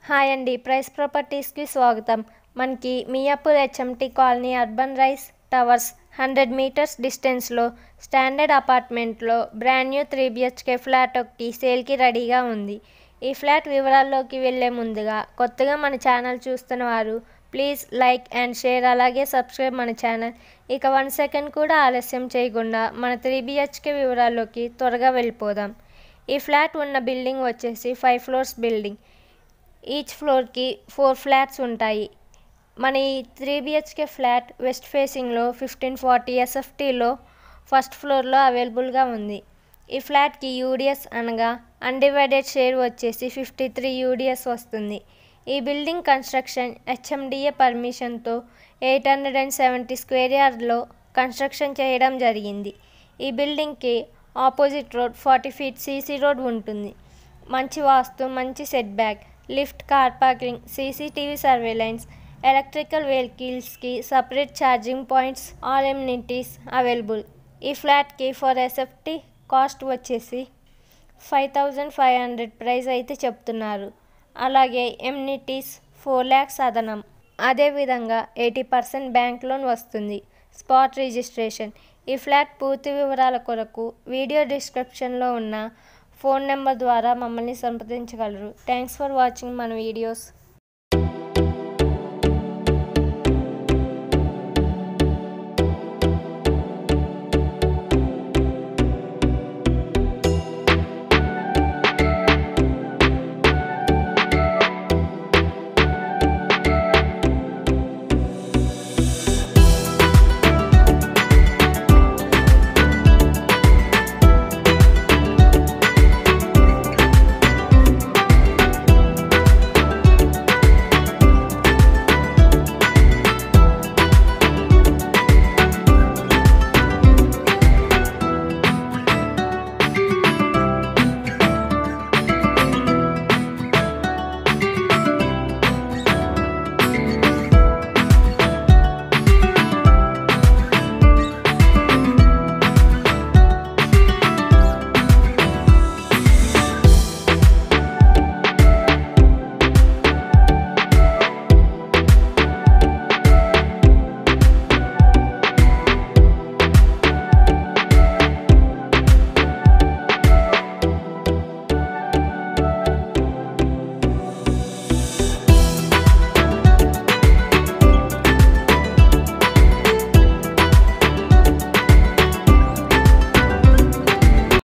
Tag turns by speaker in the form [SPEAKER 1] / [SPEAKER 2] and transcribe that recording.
[SPEAKER 1] Hi అండి, price ప్రాపర్టీస్కి స్వాగతం. మనకి Miyapur HMT colony urban rise towers 100 meters డిస్టెన్స్లో స్టాండర్డ్ అపార్ట్మెంట్లో బ్రాండ్ న్యూ 3 BHK ఫ్లాట్ ఒకటి సేల్కి రెడీగా ఉంది. ఈ ఫ్లాట్ వివరాల్లోకి వెళ్ళే ముందుగా కొత్తగా మన ఛానల్ చూస్తున్న వారు ప్లీజ్ లైక్ అండ్ షేర్, అలాగే సబ్స్క్రైబ్ మన ఛానల్. ఇక 1 సెకండ్ కూడా ఆలస్యం చేయకుండా మన 3 BHK వివరాల్లోకి త్వరగా వెళ్ళిపోదాం. ఈ ఫ్లాట్ ఉన్న బిల్డింగ్ వచ్చేసి 5 ఫ్లోర్స్ బిల్డింగ్. ఈచ్ ఫ్లోర్కి 4 ఫ్లాట్స్ ఉంటాయి. మన ఈ 3 BHK ఫ్లాట్ వెస్ట్ ఫేసింగ్లో 1540 SFTలో ఫస్ట్ ఫ్లోర్లో అవైలబుల్గా ఉంది. ఈ ఫ్లాట్కి యూడిఎస్ అనగా అన్డివైడెడ్ షేర్ వచ్చేసి 53 యూడిఎస్ వస్తుంది. ఈ బిల్డింగ్ కన్స్ట్రక్షన్ HMDA పర్మిషన్తో 870 స్క్వేర్ యార్డ్లో కన్స్ట్రక్షన్ చేయడం జరిగింది. ఈ బిల్డింగ్కి opposite road 40 feet CC road ఉంటుంది. మంచి వాస్తు, మంచి set back, lift, car parking, CCTV surveillance, electrical వెహికల్స్కి separate charging points, all amenities available. ఈ ఫ్లాట్కి ఫర్ SFT కాస్ట్ వచ్చేసి 5500 ప్రైస్ అయితే చెప్తున్నారు. అలాగే ఎమ్యూనిటీస్ 4 lakhs అదనం. అదేవిధంగా 80% బ్యాంక్ లోన్ వస్తుంది. Spot registration. ఈ ఫ్లాట్ పూర్తి వివరాల కొరకు వీడియో డిస్క్రిప్షన్లో ఉన్న ఫోన్ నెంబర్ ద్వారా మమ్మల్ని సంప్రదించగలరు. థ్యాంక్స్ ఫర్ వాచింగ్ మన వీడియోస్.